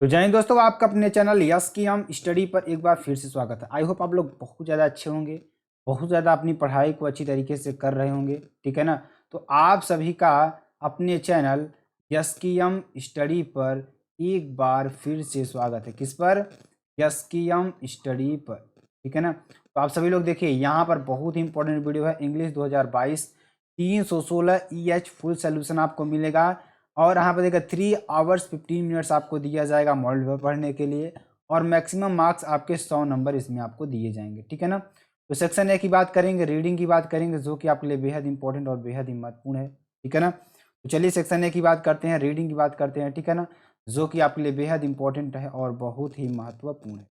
तो जय हिंद दोस्तों, आपका अपने चैनल यस की हम स्टडी पर एक बार फिर से स्वागत है। आई होप आप लोग बहुत ज़्यादा अच्छे होंगे, बहुत ज़्यादा अपनी पढ़ाई को अच्छी तरीके से कर रहे होंगे, ठीक है ना। तो आप सभी का अपने चैनल यस की हम स्टडी पर एक बार फिर से स्वागत है। किस पर? यस की हम स्टडी पर, ठीक है ना। तो आप सभी लोग देखिए, यहाँ पर बहुत ही इंपॉर्टेंट वीडियो है। इंग्लिश 2022 316 EH फुल सोल्यूशन आपको मिलेगा और यहाँ पर देखिए 3 आवर्स 15 मिनट्स आपको दिया जाएगा मॉडल पेपर पढ़ने के लिए और मैक्सिमम मार्क्स आपके 100 नंबर इसमें आपको दिए जाएंगे, ठीक है ना। तो सेक्शन ए की बात करेंगे, रीडिंग की बात करेंगे, जो कि आपके लिए बेहद इंपॉर्टेंट और बेहद ही महत्वपूर्ण है, ठीक है ना। तो चलिए सेक्शन ए की बात करते हैं, रीडिंग की बात करते हैं, ठीक है ना, जो कि आपके लिए बेहद इंपॉर्टेंट है और बहुत ही महत्वपूर्ण है।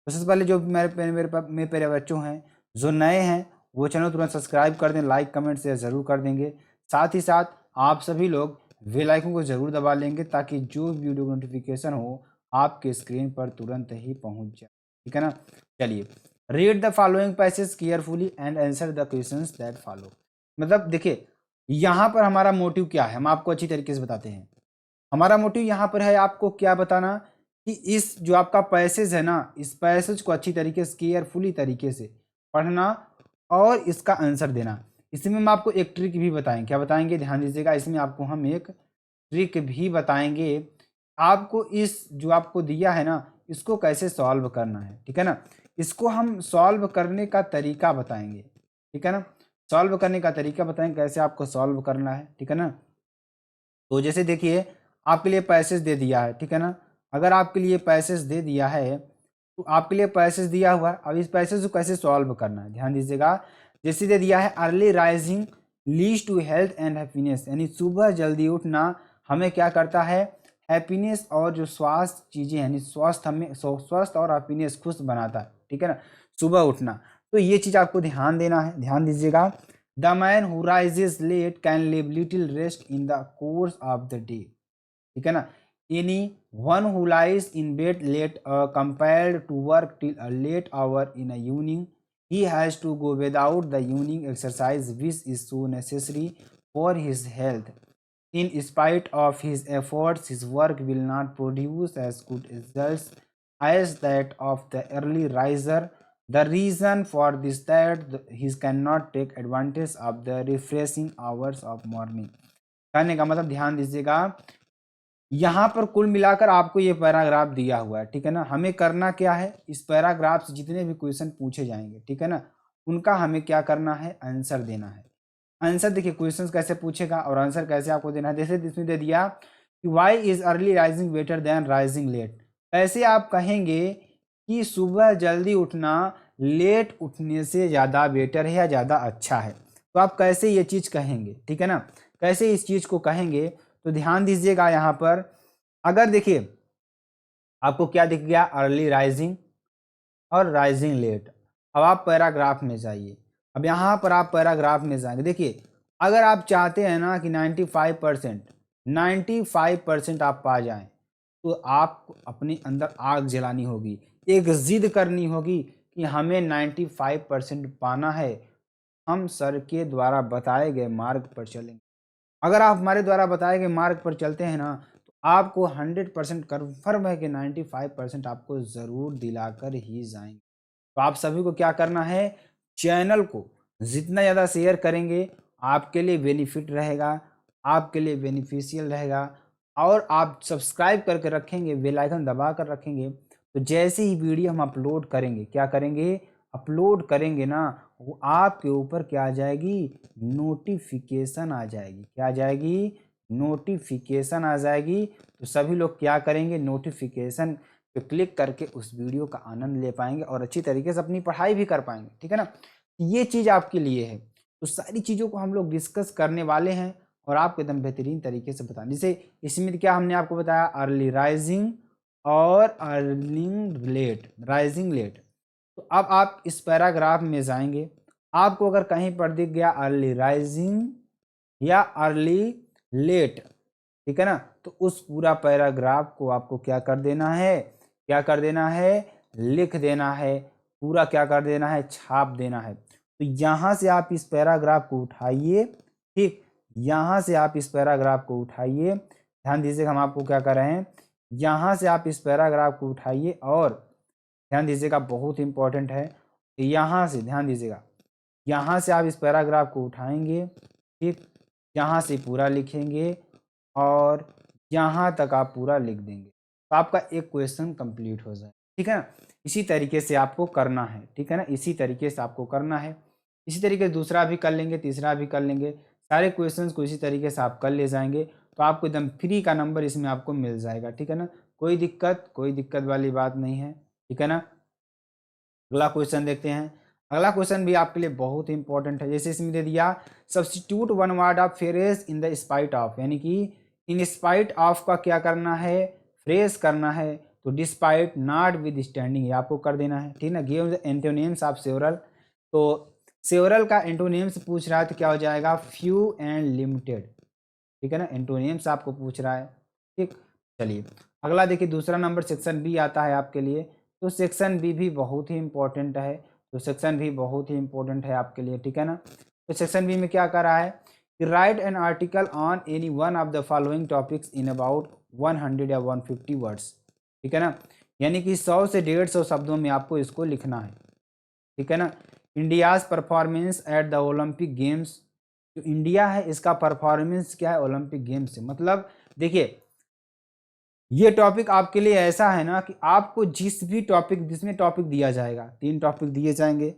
तो सबसे पहले जो मेरे प्यारे बच्चों हैं, जो नए हैं, वो चैनल तुरंत सब्सक्राइब कर दें, लाइक कमेंट शेयर ज़रूर कर देंगे। साथ ही साथ आप सभी लोग बेल आइकन को ज़रूर दबा लेंगे ताकि जो वीडियो नोटिफिकेशन हो आपके स्क्रीन पर तुरंत ही पहुंच जाए, ठीक है ना। चलिए, read the following passage carefully and answer the questions that follow. मतलब देखिए, यहाँ पर हमारा मोटिव क्या है, हम आपको अच्छी तरीके से बताते हैं। हमारा मोटिव यहाँ पर है आपको क्या बताना कि इस जो आपका पैसेज है ना, इस पैसेज को अच्छी तरीके से केयरफुली तरीके से पढ़ना और इसका आंसर देना। इसमें हम आपको एक ट्रिक भी बताएंगे। क्या बताएंगे? ध्यान दीजिएगा, इसमें आपको हम एक ट्रिक भी बताएंगे। आपको इस जो आपको दिया है ना, इसको कैसे सॉल्व करना है, ठीक है ना। इसको हम सॉल्व करने का तरीका बताएंगे, ठीक है ना। सॉल्व करने का तरीका बताएंगे कैसे आपको सॉल्व करना है, ठीक है ना। तो जैसे देखिए, आपके लिए पैसेज दे दिया है, ठीक है ना। अगर आपके लिए पैसेज दे दिया है तो आपके लिए पैसेज दिया हुआ है, अब इस पैसेज को कैसे सॉल्व करना है ध्यान दीजिएगा। जैसे दे दिया है early rising leads to health and happiness, यानी सुबह जल्दी उठना हमें क्या करता है, हैप्पीनेस और जो स्वास्थ्य चीज़ें यानी स्वस्थ हमें स्वस्थ और हैप्पीनेस खुश बनाता है, ठीक है ना, सुबह उठना। तो ये चीज़ आपको ध्यान देना है, ध्यान दीजिएगा। The man who rises late can live little rest in the course of the day, ठीक है ना। Anyone who lies in bed late compared to work till a late hour in a evening he has to go without the evening exercise which is so necessary for his health. In spite of his efforts, his work will not produce as good results as that of the early riser. The reason for this that he cannot take advantage of the refreshing hours of morning. कहने का मतलब ध्यान दीजिएगा, यहाँ पर कुल मिलाकर आपको ये पैराग्राफ दिया हुआ है, ठीक है ना। हमें करना क्या है, इस पैराग्राफ से जितने भी क्वेश्चन पूछे जाएंगे, ठीक है ना, उनका हमें क्या करना है, आंसर देना है। आंसर देखिए, क्वेश्चंस कैसे पूछेगा और आंसर कैसे आपको देना है। जैसे इसमें दे दिया कि why is early rising better than rising late. कैसे आप कहेंगे कि सुबह जल्दी उठना लेट उठने से ज़्यादा बेटर है या ज़्यादा अच्छा है। तो आप कैसे ये चीज़ कहेंगे, ठीक है ना, कैसे इस चीज़ को कहेंगे। तो ध्यान दीजिएगा, यहाँ पर अगर देखिए आपको क्या दिख गया, अर्ली राइजिंग और राइजिंग लेट। अब आप पैराग्राफ में जाइए, अब यहाँ पर आप पैराग्राफ में जाएंगे। देखिए, अगर आप चाहते हैं ना कि 95% आप पा जाएं, तो आपको अपने अंदर आग जलानी होगी, एक जिद करनी होगी कि हमें 95% पाना है। हम सर के द्वारा बताए गए मार्ग पर चलेंगे। अगर आप हमारे द्वारा बताए गए मार्ग पर चलते हैं ना, तो आपको 100% कन्फर्म है कि 95% आपको ज़रूर दिलाकर ही जाएंगे। तो आप सभी को क्या करना है, चैनल को जितना ज़्यादा शेयर करेंगे आपके लिए बेनिफिट रहेगा, आपके लिए बेनिफिशियल रहेगा। और आप सब्सक्राइब करके रखेंगे, बेल आइकन दबा कर रखेंगे, तो जैसे ही वीडियो हम अपलोड करेंगे, क्या करेंगे, अपलोड करेंगे ना, वो आपके ऊपर क्या आ जाएगी, नोटिफिकेशन आ जाएगी। क्या आ जाएगी, नोटिफिकेशन आ जाएगी। तो सभी लोग क्या करेंगे, नोटिफिकेशन पे क्लिक करके उस वीडियो का आनंद ले पाएंगे और अच्छी तरीके से अपनी पढ़ाई भी कर पाएंगे, ठीक है ना। ये चीज़ आपके लिए है। तो सारी चीज़ों को हम लोग डिस्कस करने वाले हैं और आपको एकदम बेहतरीन तरीके से बताएं। जैसे इसमें क्या हमने आपको बताया, अर्ली राइजिंग और अर्लिंग लेट, राइजिंग लेट। तो अब आप इस पैराग्राफ में जाएंगे, आपको अगर कहीं पर दिख गया अर्ली राइजिंग या अर्ली लेट, ठीक है ना, तो उस पूरा पैराग्राफ को आपको क्या कर देना है, क्या कर देना है, लिख देना है, पूरा क्या कर देना है, छाप देना है। तो यहां से आप इस पैराग्राफ को उठाइए, ठीक, यहां से आप इस पैराग्राफ को उठाइए। ध्यान दीजिए, हम आपको क्या कर रहे हैं, यहाँ से आप इस पैराग्राफ को उठाइए और ध्यान दीजिएगा, बहुत इंपॉर्टेंट है। यहाँ से ध्यान दीजिएगा, यहाँ से आप इस पैराग्राफ को उठाएंगे, ठीक, यहाँ से पूरा लिखेंगे और यहाँ तक आप पूरा लिख देंगे, तो आपका एक क्वेश्चन कंप्लीट हो जाए, ठीक है ना। इसी तरीके से आपको करना है, ठीक है ना, इसी तरीके से आपको करना है। इसी तरीके से दूसरा भी कर लेंगे, तीसरा भी कर लेंगे, सारे क्वेश्चंस को इसी तरीके से आप कर ले जाएंगे, तो आपको एकदम फ्री का नंबर इसमें आपको मिल जाएगा, ठीक है ना। कोई दिक्कत वाली बात नहीं है, ठीक है ना। अगला क्वेश्चन देखते हैं। अगला क्वेश्चन भी आपके लिए बहुत इंपॉर्टेंट है। जैसे इसमें दे दिया, substitute one word of phrase in the spite of, यानी कि इन स्पाइट ऑफ का क्या करना है, फ्रेज करना है, तो डिस्पाइट, नॉट विद स्टैंडिंग, आपको कर देना है, ठीक है ना। Give the antonyms of several, तो सेवरल का एंटोनिम्स पूछ रहा है तो क्या हो जाएगा, फ्यू एंड लिमिटेड, ठीक है ना, एंटोनिम्स आपको पूछ रहा है, ठीक। चलिए अगला देखिए, दूसरा नंबर सेक्शन बी आता है आपके लिए, तो सेक्शन बी भी बहुत ही इंपॉर्टेंट है, तो सेक्शन बी बहुत ही इंपॉर्टेंट है आपके लिए, ठीक है ना। तो सेक्शन बी में क्या कर रहा है कि right an article on any one of the following topics in about 100 या 150 वर्ड्स, ठीक है ना, यानी कि 100 से 150 शब्दों में आपको इसको लिखना है, ठीक है ना। India's performance at the Olympic games, जो इंडिया है इसका परफॉर्मेंस क्या है ओलंपिक गेम्स से, मतलब देखिए ये टॉपिक आपके लिए ऐसा है ना कि आपको जिस भी टॉपिक, जिसमें टॉपिक दिया जाएगा, 3 टॉपिक दिए जाएंगे,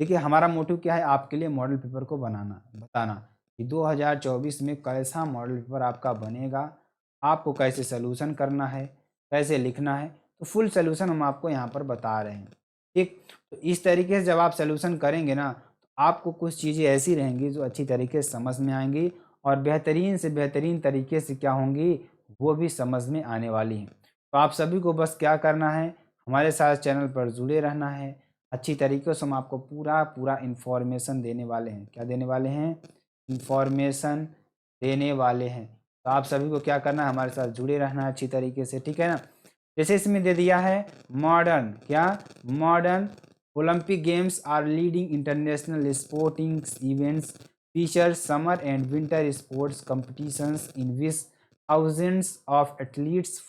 देखिए हमारा मोटिव क्या है, आपके लिए मॉडल पेपर को बनाना, बताना कि 2024 में कैसा मॉडल पेपर आपका बनेगा, आपको कैसे सोल्यूशन करना है, कैसे लिखना है, तो फुल सोल्यूशन हम आपको यहाँ पर बता रहे हैं, ठीक। तो इस तरीके से जब आप सोल्यूशन करेंगे ना, तो आपको कुछ चीज़ें ऐसी रहेंगी जो अच्छी तरीके से समझ में आएंगी और बेहतरीन से बेहतरीन तरीके से क्या होंगी, वो भी समझ में आने वाली हैं। तो आप सभी को बस क्या करना है, हमारे साथ चैनल पर जुड़े रहना है। अच्छी तरीके से हम आपको पूरा इन्फॉर्मेशन देने वाले हैं। क्या देने वाले हैं, इन्फॉर्मेशन देने वाले हैं। तो आप सभी को क्या करना है, हमारे साथ जुड़े रहना है अच्छी तरीके से, ठीक है ना। जैसे इसमें दे दिया है मॉडर्न, क्या modern Olympic games are leading international sporting events feature summer and winter sports competitions in which thousands of athletes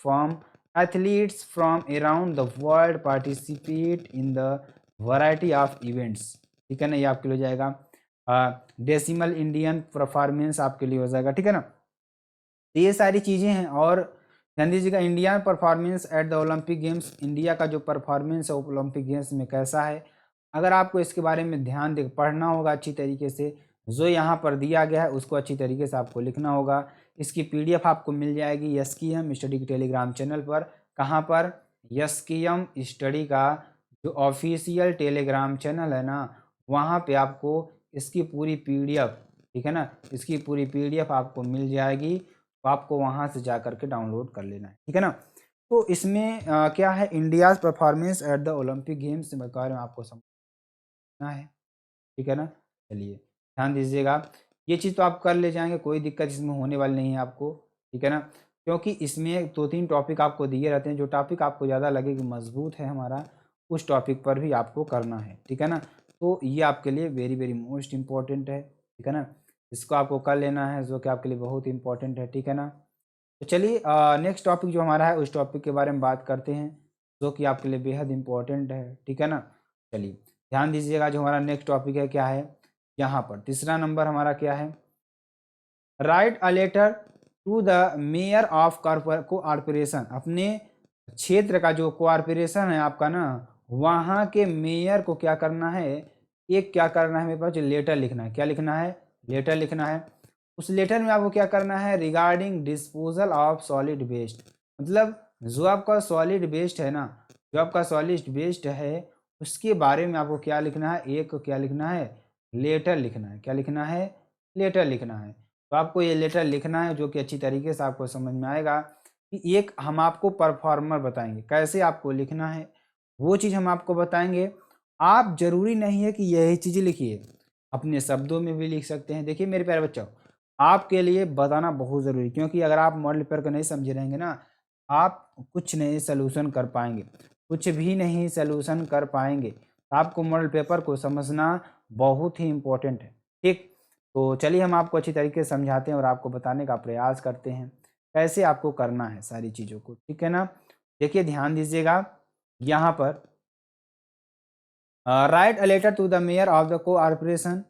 from around the world participate in the variety of events, ठीक है ना। ये आपके लिए हो जाएगा डेसिमल इंडियन परफॉर्मेंस आपके लिए हो जाएगा, ठीक है ना। तो ये सारी चीज़ें हैं। और ध्यान दीजिएगा, Indian performance at the Olympic games, India का जो परफॉर्मेंस है ओलंपिक गेम्स में कैसा है, अगर आपको इसके बारे में ध्यान दे पढ़ना होगा अच्छी तरीके से, जो यहाँ पर दिया गया है उसको अच्छी तरीके से आपको लिखना होगा। इसकी पीडीएफ आपको मिल जाएगी एसकेएम स्टडी के टेलीग्राम चैनल पर। कहाँ पर, एसकेएम स्टडी का जो ऑफिशियल टेलीग्राम चैनल है ना, वहाँ पे आपको इसकी पूरी पीडीएफ, ठीक है ना, इसकी पूरी पीडीएफ आपको मिल जाएगी, तो आपको वहाँ से जा करके डाउनलोड कर लेना है, ठीक है ना। तो इसमें क्या है, India's performance at the Olympic games के बारे में आपको समझना है, ठीक है ना। चलिए ध्यान दीजिएगा, ये चीज़ तो आप कर ले जाएंगे, कोई दिक्कत इसमें होने वाली नहीं है आपको, ठीक है ना। क्योंकि इसमें 2-3 टॉपिक आपको दिए रहते हैं, जो टॉपिक आपको ज़्यादा लगे कि मजबूत है हमारा, उस टॉपिक पर भी आपको करना है, ठीक है ना। तो ये आपके लिए वेरी वेरी मोस्ट इम्पॉर्टेंट है, ठीक है ना। इसको आपको कर लेना है, जो कि आपके लिए बहुत इंपॉर्टेंट है, ठीक है ना। तो चलिए नेक्स्ट टॉपिक जो हमारा है उस टॉपिक के बारे में बात करते हैं, जो कि आपके लिए बेहद इंपॉर्टेंट है, ठीक है ना। चलिए ध्यान दीजिएगा, जो हमारा नेक्स्ट टॉपिक है क्या है, यहाँ पर तीसरा नंबर हमारा क्या है, write a letter to the mayor of corporation, अपने क्षेत्र का जो कोऑर्पोरेशन है आपका ना, वहाँ के मेयर को क्या करना है, एक क्या करना है मेरे पास, लेटर लिखना है। क्या लिखना है, लेटर लिखना है। उस लेटर में आपको क्या करना है, regarding disposal of solid waste, मतलब जो आपका सॉलिड वेस्ट है ना, जो आपका सॉलिड वेस्ट है उसके बारे में आपको क्या लिखना है, एक क्या लिखना है, लेटर लिखना है। क्या लिखना है, लेटर लिखना है। तो आपको ये लेटर लिखना है, जो कि अच्छी तरीके से आपको समझ में आएगा कि एक हम आपको परफॉर्मर बताएंगे कैसे आपको लिखना है, वो चीज़ हम आपको बताएंगे। आप जरूरी नहीं है कि यही चीज़ लिखिए, अपने शब्दों में भी लिख सकते हैं। देखिए मेरे प्यारे बच्चों, आपके लिए बताना बहुत ज़रूरी, क्योंकि अगर आप मॉडल पेपर को नहीं समझे रहेंगे ना, आप कुछ नहीं सलूशन कर पाएंगे, कुछ भी नहीं सलूशन कर पाएंगे। आपको मॉडल पेपर को समझना बहुत ही इम्पोर्टेंट है, ठीक। तो चलिए हम आपको अच्छी तरीके से समझाते हैं और आपको बताने का प्रयास करते हैं। कैसे आपको करना है सारी चीज़ों को, ठीक है ना। देखिए ध्यान दीजिएगा यहाँ पर, write a letter to the mayor of the cooperation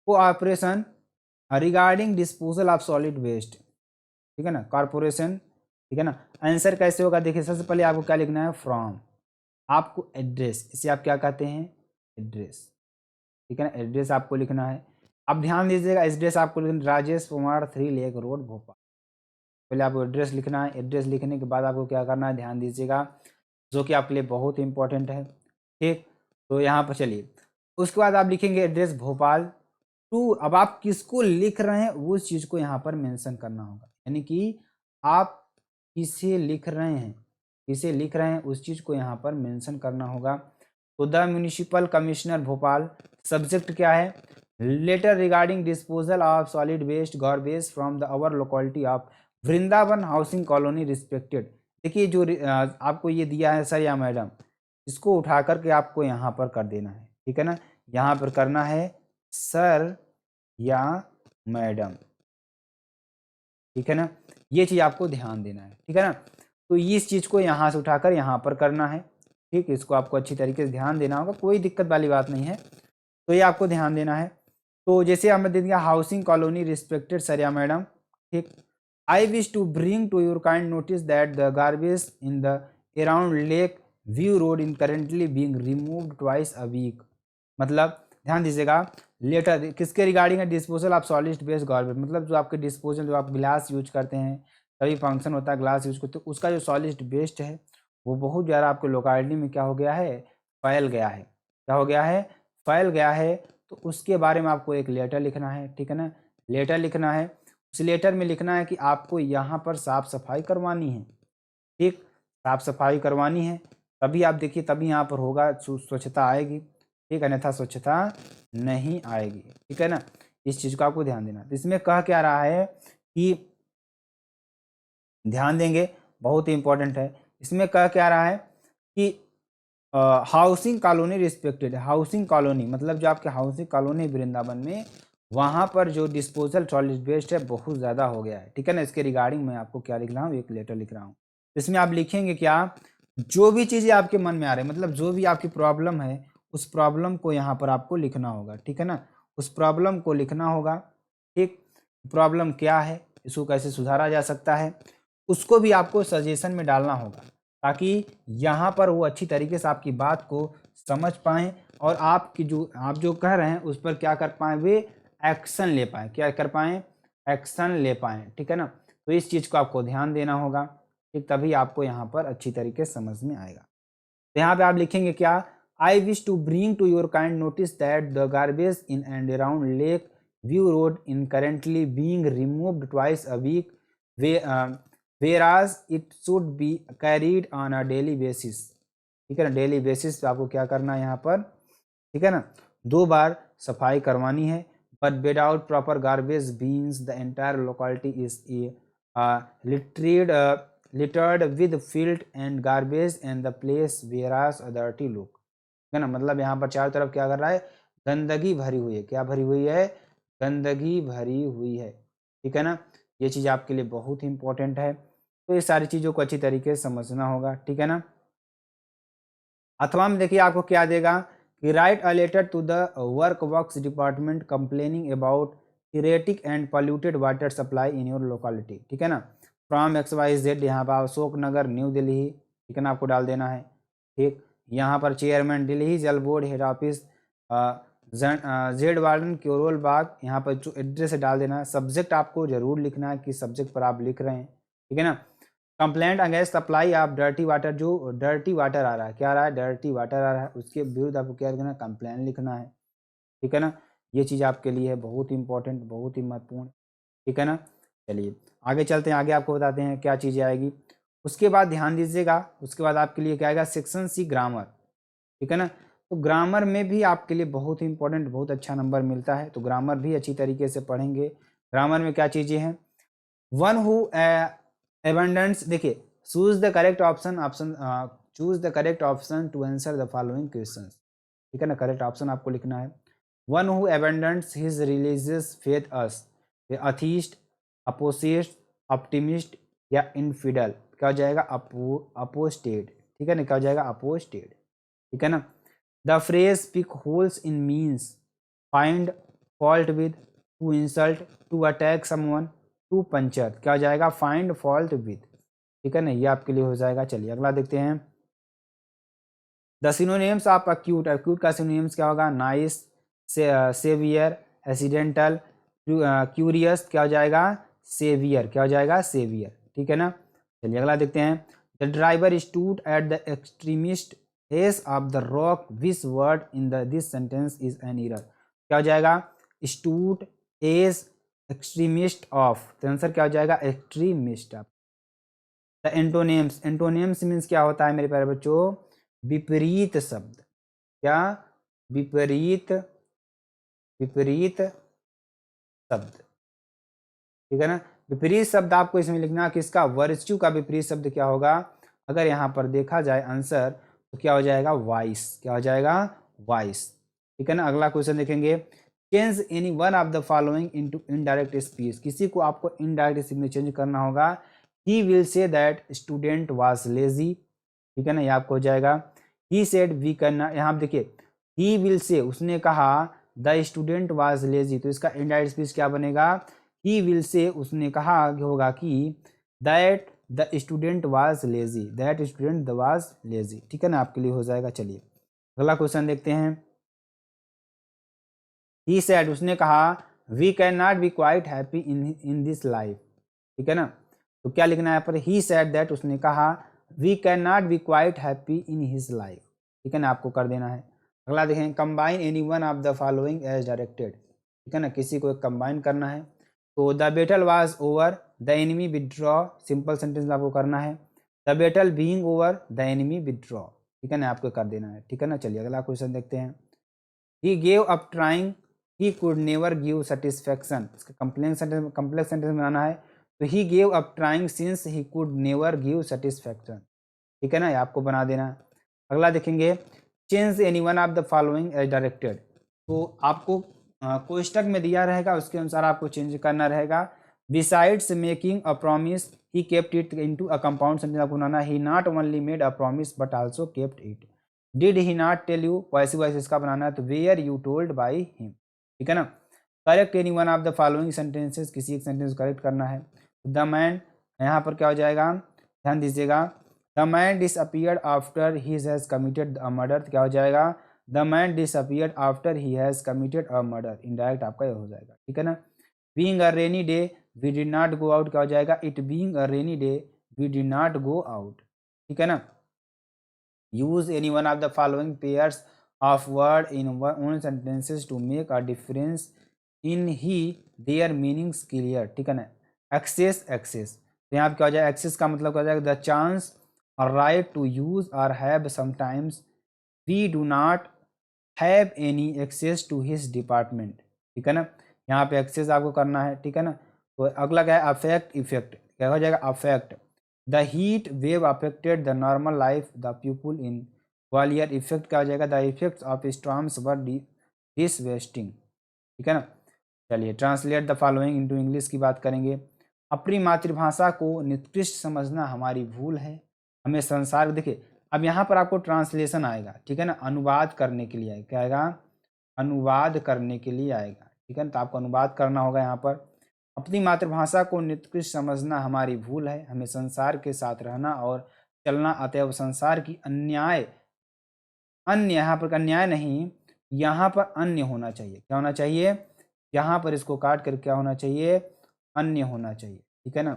cooperation regarding disposal of solid waste, ठीक है ना, कॉरपोरेशन, ठीक है ना। आंसर कैसे होगा, देखिए सबसे पहले आपको क्या लिखना है, फ्रॉम, आपको एड्रेस, इसे आप क्या कहते हैं, एड्रेस, ठीक है ना, एड्रेस आपको लिखना है। अब ध्यान दीजिएगा एड्रेस आपको लिखना, राजेश कुमार 3 लेक रोड भोपाल, पहले आपको एड्रेस लिखना है। एड्रेस लिखने के बाद आपको क्या करना है, ध्यान दीजिएगा, जो कि आपके लिए बहुत इंपॉर्टेंट है, ठीक। तो यहाँ पर चलिए, उसके बाद आप लिखेंगे एड्रेस भोपाल टू, अब आप किसको लिख रहे हैं उस चीज़ को यहाँ पर मेंशन करना होगा, यानी कि आप किसे लिख रहे हैं, किसे लिख रहे हैं उस चीज़ को यहाँ पर मेंशन करना होगा। तो the municipal commissioner Bhopal, subject क्या है, letter regarding disposal of solid waste garbage from the our locality of Vrindavan housing colony respected. देखिए जो आपको ये दिया है सर या मैडम, इसको उठा करके आपको यहाँ पर कर देना है, ठीक है ना, यहाँ पर करना है सर या मैडम, ठीक है ना, ये चीज़ आपको ध्यान देना है, ठीक है ना। तो इस चीज़ को यहाँ से उठाकर यहाँ पर करना है, ठीक, इसको आपको अच्छी तरीके से ध्यान देना होगा, कोई दिक्कत वाली बात नहीं है, तो ये आपको ध्यान देना है। तो जैसे हमें दे दिया हाउसिंग कॉलोनी रिस्पेक्टेड सर या मैडम, ठीक, I wish to bring to your kind notice that the garbage in the around lake view road in currently being removed twice a week, मतलब ध्यान दीजिएगा, लेटर किसके रिगार्डिंग है, disposal of solid waste garbage, मतलब जो आपके disposal, जो आप गिलास यूज करते हैं, कभी फंक्शन होता है ग्लास यूज करते, तो उसका जो सॉलिड वेस्ट है वो बहुत ज़्यादा आपके लोकेलिटी में क्या हो गया है, फैल गया है, क्या हो गया है, फैल गया है। तो उसके बारे में आपको एक लेटर लिखना है, ठीक है ना, लेटर लिखना है। उस लेटर में लिखना है कि आपको यहाँ पर साफ सफाई करवानी है, ठीक, साफ सफाई करवानी है, तभी आप देखिए तभी यहाँ पर होगा स्वच्छता आएगी, ठीक, अन्यथा स्वच्छता नहीं आएगी, ठीक है ना, इस चीज़ को आपको ध्यान देना। तो इसमें कह क्या रहा है कि ध्यान देंगे, बहुत ही इंपॉर्टेंट है, इसमें कह क्या रहा है कि housing colony respected, housing colony मतलब जो आपके हाउसिंग कॉलोनी वृंदावन में, वहाँ पर जो डिस्पोजल सॉलिड वेस्ट है बहुत ज़्यादा हो गया है, ठीक है ना, इसके रिगार्डिंग मैं आपको क्या लिख रहा हूँ, एक लेटर लिख रहा हूँ। इसमें आप लिखेंगे क्या, जो भी चीज़ें आपके मन में आ रही है, मतलब जो भी आपकी प्रॉब्लम है उस प्रॉब्लम को यहाँ पर आपको लिखना होगा, ठीक है ना, उस प्रॉब्लम को लिखना होगा, ठीक, प्रॉब्लम क्या है, इसको कैसे सुधारा जा सकता है, उसको भी आपको सजेशन में डालना होगा, ताकि यहाँ पर वो अच्छी तरीके से आपकी बात को समझ पाएँ और आपकी जो आप जो कह रहे हैं उस पर क्या कर पाएँ, वे एक्शन ले पाएँ, क्या कर पाएँ, एक्शन ले पाएँ, ठीक है ना। तो इस चीज़ को आपको ध्यान देना होगा, ठीक, तभी आपको यहाँ पर अच्छी तरीके से समझ में आएगा। तो यहाँ पे आप लिखेंगे क्या, I wish to bring to your kind notice that the garbage in and around lake view road in currently being removed twice a week, way whereas it should be carried on a daily basis, ठीक है ना, daily basis पे आपको क्या करना है यहाँ पर, ठीक है ना, 2 बार सफाई करवानी है, but without proper garbage bins the entire locality is littered littered with filth and garbage and the place wears a dirty look, ठीक है ना, मतलब यहाँ पर चारों तरफ क्या कर रहा है, गंदगी भरी हुई है, क्या भरी हुई है, गंदगी भरी हुई है, ठीक है ना, ये चीज़ आपके लिए बहुत ही इंपॉर्टेंट है। तो ये सारी चीज़ों को अच्छी तरीके से समझना होगा, ठीक है ना। अथवा में देखिए आपको क्या देगा कि write a letter to the work works department complaining about erratic and polluted water supply in your locality, ठीक है ना, फ्रॉम XYZ, यहाँ पर अशोक नगर न्यू दिल्ली, ठीक है ना, आपको डाल देना है, ठीक, यहाँ पर chairman Delhi Jal board head office जेड वार्डन क्योरोल बाग, यहाँ पर जो एड्रेस है डाल देना है। सब्जेक्ट आपको जरूर लिखना है कि सब्जेक्ट पर आप लिख रहे हैं, ठीक है ना। Complaint against supply of dirty water, जो डर्टी वाटर आ रहा है, क्या आ रहा है, डर्टी वाटर आ रहा है, उसके विरुद्ध आपको क्या लिखना है, कंप्लेंट लिखना है, ठीक है ना। ये चीज़ आपके लिए है बहुत इंपॉर्टेंट, बहुत ही महत्वपूर्ण, ठीक है ना। चलिए आगे चलते हैं, आगे आपको बताते हैं क्या चीज़ें आएगी। उसके बाद ध्यान दीजिएगा, उसके बाद आपके लिए क्या आएगा, सेक्शन सी ग्रामर, ठीक है ना। तो ग्रामर में भी आपके लिए बहुत ही इंपॉर्टेंट, बहुत अच्छा नंबर मिलता है, तो ग्रामर भी अच्छी तरीके से पढ़ेंगे। ग्रामर में क्या चीज़ें हैं, वन हु abundance, देखिए choose the correct option, choose the correct option to answer the following questions, ठीक है ना, करेक्ट ऑप्शन आपको लिखना है। One who abandons his religious faith us, फिर अथीस्ट, अपोसिस्ट, ऑप्टिमिस्ट या इनफिडल, क्या हो जाएगा अपोस्टेट, ठीक है ना, क्या हो जाएगा अपोस्टेट, ठीक है ना। The phrase pick holes in means find fault with, to insult, to attack someone, to puncture, क्या हो जाएगा फाइंड फॉल्ट विद, ठीक है ना, ये आपके लिए हो जाएगा। चलिए अगला देखते हैं। The synonyms of acute, acute का सिनोनिम्स क्या होगा, नाइस, सेवियर, एक्सीडेंटल, क्यूरियस, क्या हो जाएगा सेवियर, क्या हो जाएगा सेवियर, ठीक है ना। चलिए अगला देखते हैं। The driver stood at the extremist edge of the rock, which word in the this sentence is an error, क्या हो जाएगा स्टूड एज एक्सट्रीमिस्ट ऑफ, तो आंसर क्या हो जाएगा extremist of. The antonyms, antonyms means क्या होता है मेरे प्यारे बच्चों, विपरीत शब्द, क्या विपरीत, विपरीत शब्द, ठीक है ना। विपरीत शब्द आपको इसमें लिखना किसका, वर्च्यू का विपरीत शब्द क्या होगा, अगर यहाँ पर देखा जाए आंसर तो क्या हो जाएगा वाइस, क्या हो जाएगा वाइस, ठीक है ना। अगला क्वेश्चन देखेंगे। Change any one of the following into indirect speech, किसी को आपको इनडायरेक्ट स्पीच में चेंज करना होगा। He will say that student was lazy, ठीक है ना, ये आपको हो जाएगा। He said we can not, यहाँ आप देखिए ही विल से उसने कहा द स्टूडेंट वाज लेजी, तो इसका इनडायरेक्ट स्पीच क्या बनेगा, ही विल से उसने कहा होगा कि that the student was lazy, that student was lazy, ठीक है ना, आपके लिए हो जाएगा। चलिए अगला क्वेश्चन देखते हैं। ही सेड उसने कहा we can not be quite happy in this life, ठीक है ना, तो क्या लिखना है यहाँ पर, ही सेड दैट उसने कहा we can not be quite happy in his life, ठीक है ना, आपको कर देना है। अगला देखें। Combine any one of the following as directed, ठीक है ना, किसी को कंबाइन करना है। तो the battle was over, the enemy withdraw, simple sentence आपको करना है। The battle being over, the enemy withdraw, ठीक है ना, आपको कर देना है, ठीक है ना। चलिए अगला क्वेश्चन देखते हैं। He gave up trying, he could never give satisfaction, इसका कम्प्लेक्स सेंटेंस बनाना है। तो he gave up trying since he could never give satisfaction, ठीक है ना, ये आपको बना देना है। अगला देखेंगे। Change any one of the following as directed, तो आपको कोष्टक में दिया रहेगा उसके अनुसार आपको चेंज करना रहेगा। Besides making a promise, he kept it into a compound sentence आपको बनाना। He not only made a promise but also kept it. Did he not tell you, passive voice इसका बनाना है, तो were you told by him, ठीक है ना। Correct any one of the following sentences, किसी एक सेंटेंस करेक्ट करना है। द मैन, यहाँ पर क्या हो जाएगा ध्यान दीजिएगा। The man disappeared after he has committed a murder, क्या हो जाएगा the man disappeared after he has committed a murder, indirect आपका ये हो जाएगा, ठीक है ना। Being a rainy day we did not go out, क्या हो जाएगा it being a rainy day we did not go out, ठीक है ना। Use any one of the following pairs of word in own sentences to make a difference in he their meanings clear, ठीक है ना। Access, access, तो यहाँ पे क्या हो जाएगा एक्सेस का मतलब क्या हो जाएगा द चांस और राइट टू यूज और have sometimes, we do not have any access to his department, ठीक है ना, यहाँ पे एक्सेस आपको करना है, ठीक है ना। तो अगला क्या है अफेक्ट, इफेक्ट, क्या हो जाएगा affect. The heat wave affected the normal life the people in Gwalior, effect क्या हो जाएगा द इफेक्ट्स ऑफ स्टॉर्म्स वर डिसवेस्टिंग, ठीक है ना। चलिए translate the following into English की बात करेंगे। अपनी मातृभाषा को निकृष्ट समझना हमारी भूल है, हमें संसार, देखिए अब यहाँ पर आपको ट्रांसलेशन आएगा, ठीक है ना, अनुवाद करने के लिए आएगा, क्या आएगा अनुवाद करने के लिए आएगा, ठीक है ना, तो आपको अनुवाद करना होगा यहाँ पर। अपनी मातृभाषा को निकृष्ट समझना हमारी भूल है, हमें संसार के साथ रहना और चलना, अतएव संसार की अन्याय, अन्य यहाँ पर अन्याय नहीं, यहाँ पर अन्य होना चाहिए, क्या होना चाहिए, यहाँ पर इसको काट कर क्या होना चाहिए अन्य होना चाहिए, ठीक है ना।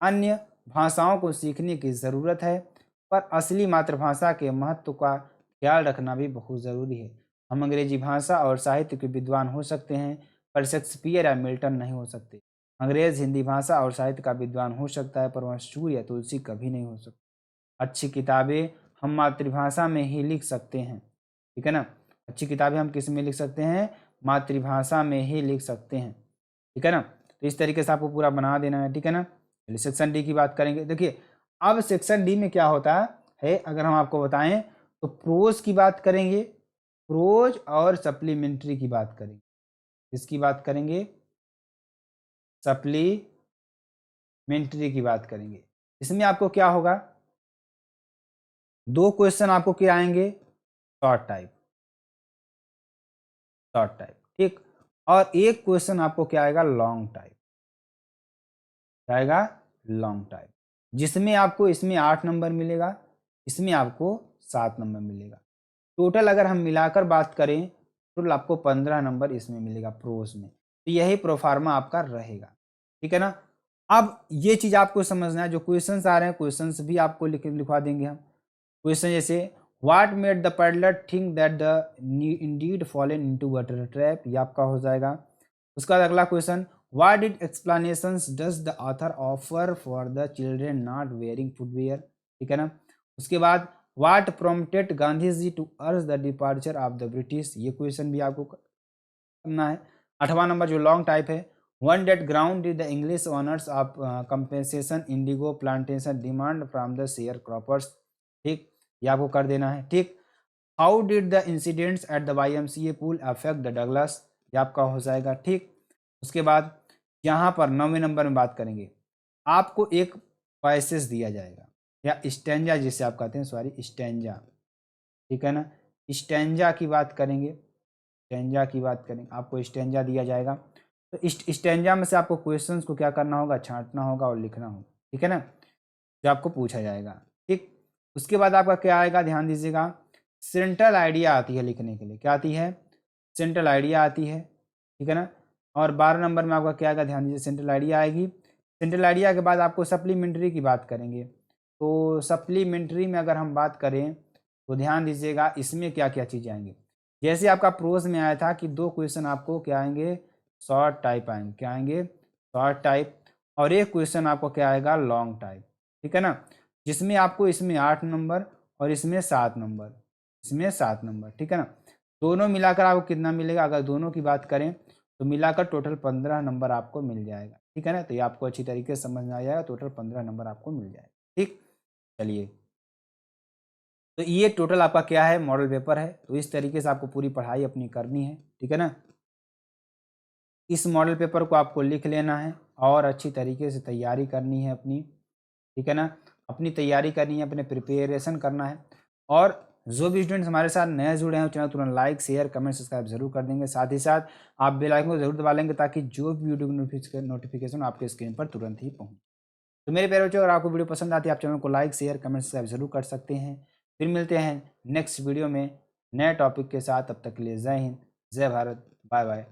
अन्य भाषाओं को सीखने की ज़रूरत है, पर असली मातृभाषा के महत्व का ख्याल रखना भी बहुत ज़रूरी है। हम अंग्रेजी भाषा और साहित्य के विद्वान हो सकते हैं, पर शेक्सपियर या मिल्टन नहीं हो सकते। अंग्रेज हिंदी भाषा और साहित्य का विद्वान हो सकता है, पर वह सूर्य या तुलसी कभी नहीं हो सकता। अच्छी किताबें हम मातृभाषा में ही लिख सकते हैं, ठीक है ना, अच्छी किताबें हम किस में लिख सकते हैं मातृभाषा में ही लिख सकते हैं, ठीक है ना। तो इस तरीके से आपको पूरा बना देना है, ठीक है ना। चलिए सेक्शन डी की बात करेंगे। देखिए अब सेक्शन डी में क्या होता है अगर हम आपको बताएं तो प्रोज की बात करेंगे, प्रोज और सप्लीमेंट्री की बात करेंगे, इसकी बात करेंगे सप्लीमेंट्री की बात करेंगे। इसमें आपको क्या होगा, 2 क्वेश्चन आपको क्या आएंगे, शॉर्ट टाइप, ठीक, और एक क्वेश्चन आपको क्या आएगा, लॉन्ग टाइप, क्या आएगा, लॉन्ग टाइप, जिसमें आपको इसमें 8 नंबर मिलेगा, इसमें आपको 7 नंबर मिलेगा। टोटल अगर हम मिलाकर बात करें तो आपको 15 नंबर इसमें मिलेगा प्रोस में। तो यही प्रोफार्मा आपका रहेगा, ठीक है ना। अब ये चीज आपको समझना है, जो क्वेश्चंस आ रहे हैं क्वेश्चंस भी आपको लिखवा देंगे हम। क्वेश्चन जैसे what made the peddler think that the indeed fallen into water trap, ये आपका हो जाएगा। उसका बाद अगला question, what did explanations does the author offer for the children not wearing footwear, ठीक है ना। उसके बाद what prompted Gandhi ji to urge the departure of the British, ये क्वेश्चन भी आपको करना है। 8वां नंबर जो लॉन्ग टाइप है, one date ground did the English honours of compensation Indigo plantation demand from the share croppers, ठीक, ये आपको कर देना है, ठीक। How did the incidents at the YMCA pool affect the Douglas, ये आपका हो जाएगा, ठीक। उसके बाद यहाँ पर 9वें नंबर में बात करेंगे, आपको एक पैसेज दिया जाएगा या स्टैंजा जिसे आप कहते हैं, सॉरी स्टैंजा, ठीक है ना। स्टैंजा की बात करेंगे, स्टैंजा की बात करेंगे, आपको स्टैंजा दिया जाएगा। तो स्टैंजा में से आपको क्वेश्चंस को क्या करना होगा, छांटना होगा और लिखना होगा, ठीक है ना, जो आपको पूछा जाएगा, ठीक। उसके बाद आपका क्या आएगा, ध्यान दीजिएगा, सेंट्रल आइडिया आती है लिखने के लिए, क्या आती है, सेंट्रल आइडिया आती है, ठीक है ना। और 12 नंबर में आपका क्या आएगा, ध्यान दीजिए, सेंट्रल आइडिया आएगी। सेंट्रल आइडिया के बाद आपको सप्लीमेंट्री की बात करेंगे। तो सप्लीमेंट्री में अगर हम बात करें तो ध्यान दीजिएगा, इसमें क्या क्या चीज़ें आएंगी। जैसे आपका प्रोज में आया था कि 2 क्वेश्चन आपको क्या आएंगे, शॉर्ट टाइप आएंगे, क्या आएंगे, शॉर्ट टाइप, और एक क्वेश्चन आपको क्या आएगा, लॉन्ग टाइप, ठीक है ना, जिसमें आपको इसमें 8 नंबर और इसमें 7 नंबर, इसमें 7 नंबर, ठीक है ना। दोनों मिलाकर आपको कितना मिलेगा, अगर दोनों की बात करें तो मिलाकर टोटल 15 नंबर आपको मिल जाएगा, ठीक है ना। तो ये आपको अच्छी तरीके से समझ में आ जाएगा, टोटल 15 नंबर आपको मिल जाएगा, ठीक। चलिए, तो ये टोटल आपका क्या है, मॉडल पेपर है। तो इस तरीके से आपको पूरी पढ़ाई अपनी करनी है, ठीक है ना। इस मॉडल पेपर को आपको लिख लेना है और अच्छी तरीके से तैयारी करनी है अपनी, ठीक है ना। अपनी तैयारी करनी है, अपने प्रिपरेशन करना है। और जो भी स्टूडेंट्स हमारे साथ नए जुड़े हैं चैनल तुरंत लाइक शेयर कमेंट सब्सक्राइब जरूर कर देंगे। साथ ही साथ आप बेल आइकन को जरूर दबा लेंगे ताकि जो भी वीडियो नोटिफिकेशन आपके स्क्रीन पर तुरंत ही पहुंचे। तो मेरे प्यारे बच्चों, अगर आपको वीडियो पसंद आती है आप चैनल को लाइक शेयर कमेंट सब्सक्राइब जरूर कर सकते हैं। फिर मिलते हैं नेक्स्ट वीडियो में नए टॉपिक के साथ, तब तक के लिए जय हिंद, जय भारत, बाय बाय।